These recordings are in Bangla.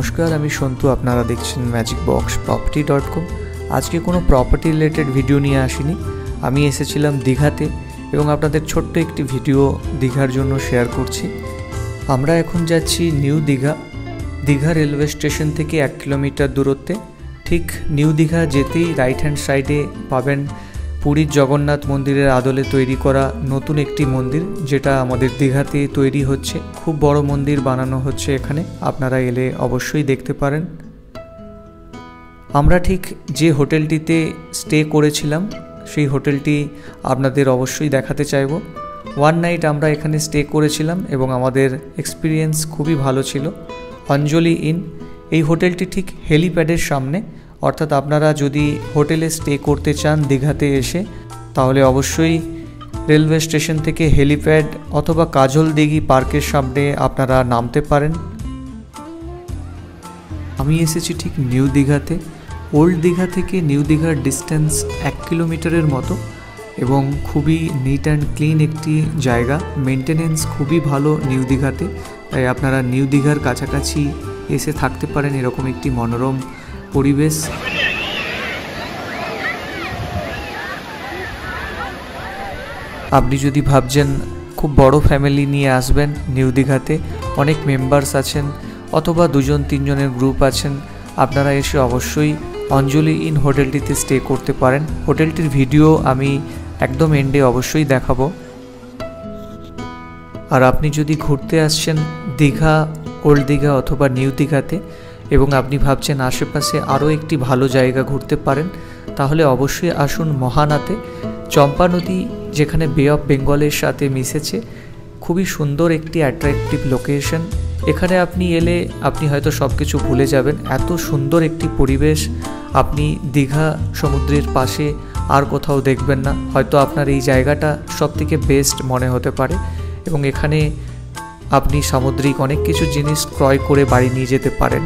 নমস্কার, আমি সন্তু। আপনারা দেখছেন magicboxproperty.com। আজকে কোনো প্রপার্টি রিলেটেড ভিডিও নিয়ে আসিনি। আমি এসেছিলাম দীঘাতে এবং আপনাদের ছোট্ট একটি ভিডিও দীঘার জন্য শেয়ার করছি। আমরা এখন যাচ্ছি new Digha. Digha railway station থেকে 1 কিলোমিটার দূরত্বে। ঠিক নিউ দীঘা যেতেই রাইট হ্যান্ড সাইডে পাবেন পুরীর জগন্নাথ মন্দিরের আদলে তৈরি করা নতুন একটি মন্দির, যেটা আমাদের দীঘাতে তৈরি হচ্ছে। খুব বড় মন্দির বানানো হচ্ছে এখানে, আপনারা এলে অবশ্যই দেখতে পারেন। আমরা ঠিক যে হোটেলটিতে স্টে করেছিলাম সেই হোটেলটি আপনাদের অবশ্যই দেখাতে চাইব। 1 নাইট আমরা এখানে স্টে করেছিলাম এবং আমাদের এক্সপিরিয়েন্স খুবই ভালো ছিল। অঞ্জলি ইন, এই হোটেলটি ঠিক হেলিপ্যাডের সামনে, অর্থাৎ আপনারা যদি হোটেলে স্টে করতে চান দীঘাতে এসে, তাহলে অবশ্যই রেলওয়ে স্টেশন থেকে হেলিপ্যাড অথবা কাজল দিঘি পার্কের সামনে আপনারা নামতে পারেন। আমি এসেছি ঠিক নিউ দীঘাতে। ওল্ড দীঘা থেকে নিউ দীঘার ডিস্টেন্স 1 কিলোমিটারের মতো এবং খুবই নিট অ্যান্ড ক্লিন একটি জায়গা। মেনটেনেন্স খুবই ভালো নিউ দীঘাতে, তাই আপনারা নিউ দীঘার কাছাকাছি এসে থাকতে পারেন। এরকম একটি মনোরম পরিবেশ। আপনি যদি ভাবছেন খুব বড় ফ্যামিলি নিয়ে আসবেন নিউ দীঘাতে, অনেক মেম্বার্স আছেন অথবা 2-3 জনের গ্রুপ আছেন, আপনারা এসে অবশ্যই অঞ্জলি ইন হোটেলটিতে স্টে করতে পারেন। হোটেলটির ভিডিও আমি একদম এন্ডে অবশ্যই দেখাবো। আর আপনি যদি ঘুরতে আসছেন দীঘা, ওল্ড দীঘা অথবা নিউ দীঘাতে এবং আপনি ভাবছেন আশেপাশে আরও একটি ভালো জায়গা ঘুরতে পারেন, তাহলে অবশ্যই আসুন মহানাতে। চম্পা নদী যেখানে বে অফ বেঙ্গলের সাথে মিশেছে, খুবই সুন্দর একটি অ্যাট্রাকটিভ লোকেশন। এখানে আপনি এলে আপনি হয়তো সব কিছু ভুলে যাবেন। এত সুন্দর একটি পরিবেশ আপনি দীঘা সমুদ্রের পাশে আর কোথাও দেখবেন না। হয়তো আপনার এই জায়গাটা সবথেকে বেস্ট মনে হতে পারে এবং এখানে আপনি সামুদ্রিক অনেক কিছু জিনিস ক্রয় করে বাড়ি নিয়ে যেতে পারেন।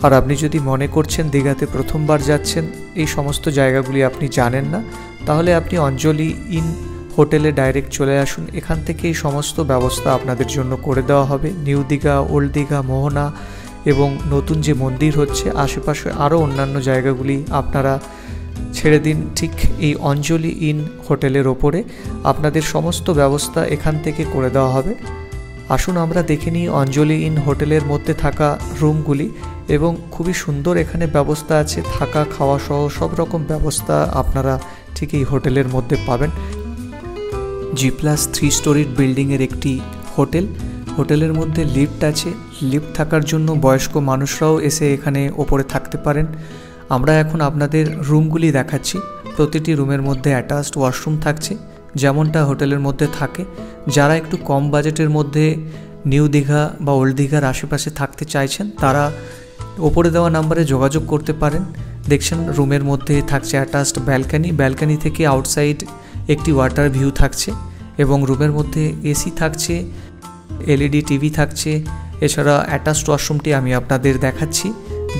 আর আপনি যদি মনে করছেন দীঘাতে প্রথমবার যাচ্ছেন, এই সমস্ত জায়গাগুলি আপনি জানেন না, তাহলে আপনি অঞ্জলি ইন হোটেলে ডাইরেক্ট চলে আসুন। এখান থেকে এই সমস্ত ব্যবস্থা আপনাদের জন্য করে দেওয়া হবে। নিউ দীঘা, ওল্ড দীঘা, মোহনা এবং নতুন যে মন্দির হচ্ছে, আশেপাশে আরও অন্যান্য জায়গাগুলি আপনারা ছেড়ে দিন ঠিক এই অঞ্জলি ইন হোটেলের ওপরে। আপনাদের সমস্ত ব্যবস্থা এখান থেকে করে দেওয়া হবে। আসুন আমরা দেখে নিই অঞ্জলি ইন হোটেলের মধ্যে থাকা রুমগুলি এবং খুবই সুন্দর এখানে ব্যবস্থা আছে। থাকা খাওয়া সহ সব রকম ব্যবস্থা আপনারা ঠিক এই হোটেলের মধ্যে পাবেন। G+3 স্টোরির বিল্ডিংয়ের একটি হোটেল। হোটেলের মধ্যে লিফট আছে। লিফট থাকার জন্য বয়স্ক মানুষরাও এসে এখানে ওপরে থাকতে পারেন। আমরা এখন আপনাদের রুমগুলি দেখাচ্ছি। প্রতিটি রুমের মধ্যে অ্যাটাচড ওয়াশরুম থাকছে, যেমনটা হোটেলের মধ্যে থাকে। যারা একটু কম বাজেটের মধ্যে নিউ দীঘা বা ওল্ড দীঘার আশেপাশে থাকতে চাইছেন, তারা ওপরে দেওয়া নাম্বারে যোগাযোগ করতে পারেন। দেখছেন রুমের মধ্যে থাকছে অ্যাটাচড ব্যালকানি। ব্যালকানি থেকে আউটসাইড একটি ওয়াটার ভিউ থাকছে এবং রুমের মধ্যে এসি থাকছে, এলইডি টিভি থাকছে। এছাড়া অ্যাটাচড ওয়াশরুমটি আমি আপনাদের দেখাচ্ছি।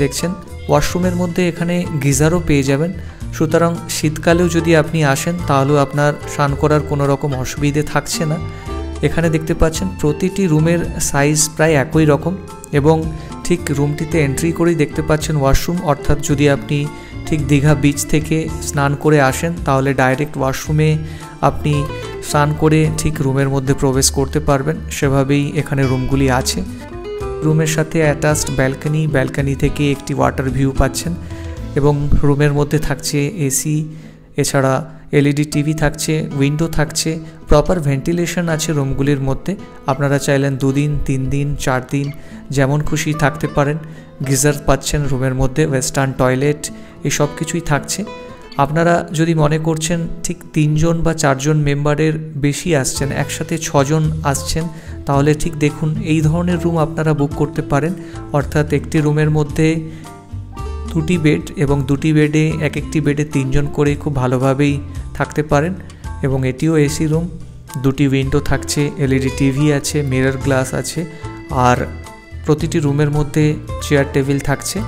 দেখছেন ওয়াশরুমের মধ্যে এখানে গিজারও পেয়ে যাবেন। সুতরাং শীতকালেও যদি আপনি আসেন তাহলেও আপনার স্নান করার কোনো রকম অসুবিধে থাকছে না। এখানে দেখতে পাচ্ছেন প্রতিটি রুমের সাইজ প্রায় একই রকম এবং ঠিক রুমটিতে এন্ট্রি করেই দেখতে পাচ্ছেন ওয়াশরুম, অর্থাৎ যদি আপনি ঠিক দীঘা বিচ থেকে স্নান করে আসেন তাহলে ডাইরেক্ট ওয়াশরুমে আপনি স্নান করে ঠিক রুমের মধ্যে প্রবেশ করতে পারবেন। সেভাবেই এখানে রুমগুলি আছে। রুমের সাথে অ্যাটাচড ব্যালকনি থেকে একটি ওয়াটার ভিউ পাচ্ছেন এবং রুমের মধ্যে থাকছে এসি, এছাড়া এলইডি টিভি থাকছে, উইন্ডো থাকছে, প্রপার ভেন্টিলেশন আছে রুমগুলির মধ্যে। আপনারা চাইলেন 2 দিন 3 দিন 4 দিন যেমন খুশি থাকতে পারেন। গিজার পাচ্ছেন রুমের মধ্যে, ওয়েস্টার্ন টয়লেট, এই সব কিছুই থাকছে। আপনারা যদি মনে করছেন ঠিক 3 জন বা 4 জন মেম্বারের বেশি আসছেন, একসাথে 6 জন আসছেন, তাহলে ঠিক দেখুন এই ধরনের রুম আপনারা বুক করতে পারেন। অর্থাৎ একটি রুমের মধ্যে 2টি বেড এবং 2টি বেডে একটি বেডে 3 জন করে খুব ভালোভাবেই থাকতে পারেন। এবং এটিও এসি রুম, 2টি উইন্ডো থাকছে, এলইডি টিভি আছে, মিরর গ্লাস আছে, আর প্রতিটি রুমের মধ্যে চেয়ার টেবিল থাকছে।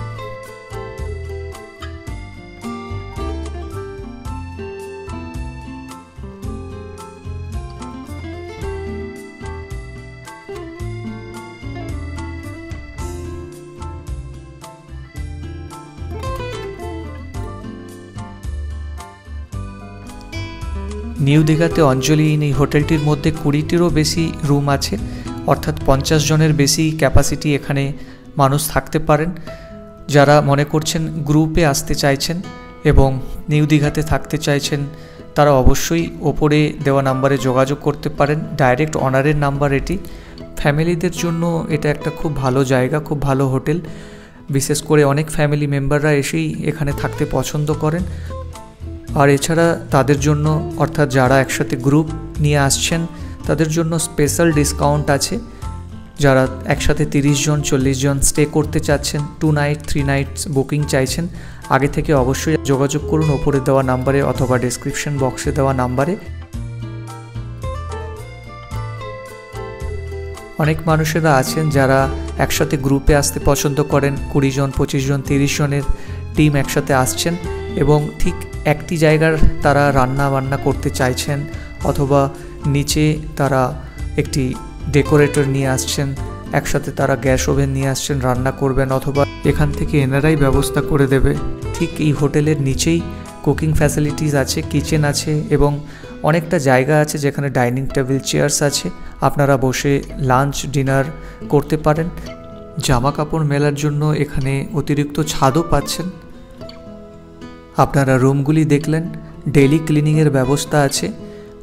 নিউ দীঘাতে অঞ্জলি ইন এই হোটেলটির মধ্যে 20টিরও বেশি রুম আছে, অর্থাৎ 50 জনের বেশি ক্যাপাসিটি এখানে মানুষ থাকতে পারেন। যারা মনে করছেন গ্রুপে আসতে চাইছেন এবং নিউ দীঘাতে থাকতে চাইছেন তারা অবশ্যই ওপরে দেওয়া নাম্বারে যোগাযোগ করতে পারেন। ডাইরেক্ট অনারের নাম্বার এটি। ফ্যামিলিদের জন্য এটা একটা খুব ভালো জায়গা, খুব ভালো হোটেল। বিশেষ করে অনেক ফ্যামিলি মেম্বাররা এসেই এখানে থাকতে পছন্দ করেন। আর এছাড়া তাদের জন্য, অর্থাৎ যারা একসাথে গ্রুপ নিয়ে আসছেন তাদের জন্য স্পেশাল ডিসকাউন্ট আছে। যারা একসাথে 30 জন 40 জন স্টে করতে চাচ্ছেন, 2 নাইট 3 নাইটস বুকিং চাইছেন, আগে থেকে অবশ্যই যোগাযোগ করুন ওপরে দেওয়া নাম্বারে অথবা ডেসক্রিপশন বক্সে দেওয়া নাম্বারে। অনেক মানুষেরা আছেন যারা একসাথে গ্রুপে আসতে পছন্দ করেন, 20 জন 25 জন 30 জনের টিম একসাথে আসছেন এবং ঠিক একটি জায়গার তারা রান্না বান্না করতে চাইছেন, অথবা নিচে তারা একটি ডেকোরেটর নিয়ে আসছেন, একসাথে তারা গ্যাস ওভেন নিয়ে আসছেন, রান্না করবেন, অথবা এখান থেকে এনারাই ব্যবস্থা করে দেবে। ঠিক এই হোটেলের নিচেই কুকিং ফ্যাসিলিটিস আছে, কিচেন আছে এবং অনেকটা জায়গা আছে যেখানে ডাইনিং টেবিল, চেয়ার্স আছে। আপনারা বসে লাঞ্চ ডিনার করতে পারেন। জামা কাপড় মেলার জন্য এখানে অতিরিক্ত ছাদও পাচ্ছেন। আপনারা রুমগুলি দেখলেন, ডেইলি ক্লিনিংয়ের ব্যবস্থা আছে।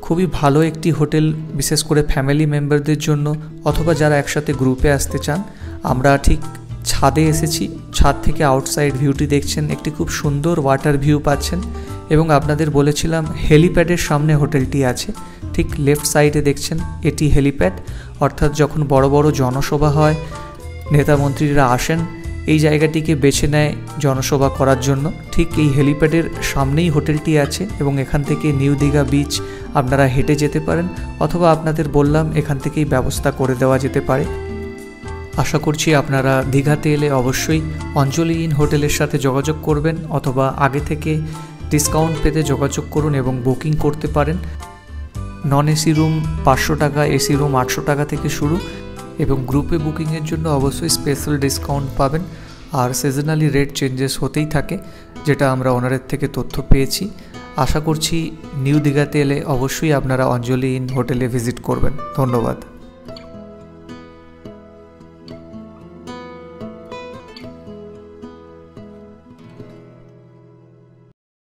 খুবই ভালো একটি হোটেল, বিশেষ করে ফ্যামিলি মেম্বারদের জন্য অথবা যারা একসাথে গ্রুপে আসতে চান। আমরা ঠিক ছাদে এসেছি, ছাদ থেকে আউটসাইড ভিউটি দেখছেন, একটি খুব সুন্দর ওয়াটার ভিউ পাচ্ছেন এবং আপনাদের বলেছিলাম হেলিপ্যাডের সামনে হোটেলটি আছে। ঠিক লেফট সাইডে দেখছেন এটি হেলিপ্যাড, অর্থাৎ যখন বড় বড় জনসভা হয়, নেতা মন্ত্রীরা আসেন, এই জায়গাটিকে বেছে নেয় জনসভা করার জন্য। ঠিক এই হেলিপ্যাডের সামনেই হোটেলটি আছে এবং এখান থেকে নিউ দীঘা বিচ আপনারা হেঁটে যেতে পারেন, অথবা আপনাদের বললাম এখান থেকেই ব্যবস্থা করে দেওয়া যেতে পারে। আশা করছি আপনারা দীঘাতে এলে অবশ্যই অঞ্জলি ইন হোটেলের সাথে যোগাযোগ করবেন, অথবা আগে থেকে ডিসকাউন্ট পেতে যোগাযোগ করুন এবং বুকিং করতে পারেন। নন এসি রুম 500 টাকা, এসি রুম 800 টাকা থেকে শুরু এবং গ্রুপে বুকিংয়ের জন্য অবশ্যই স্পেশাল ডিসকাউন্ট পাবেন। আর সিজনালি রেট চেঞ্জেস হতেই থাকে, যেটা আমরা ওনারের থেকে তথ্য পেয়েছি। আশা করছি নিউ দীঘাতে এলে অবশ্যই আপনারা অঞ্জলি ইন হোটেলে ভিজিট করবেন। ধন্যবাদ।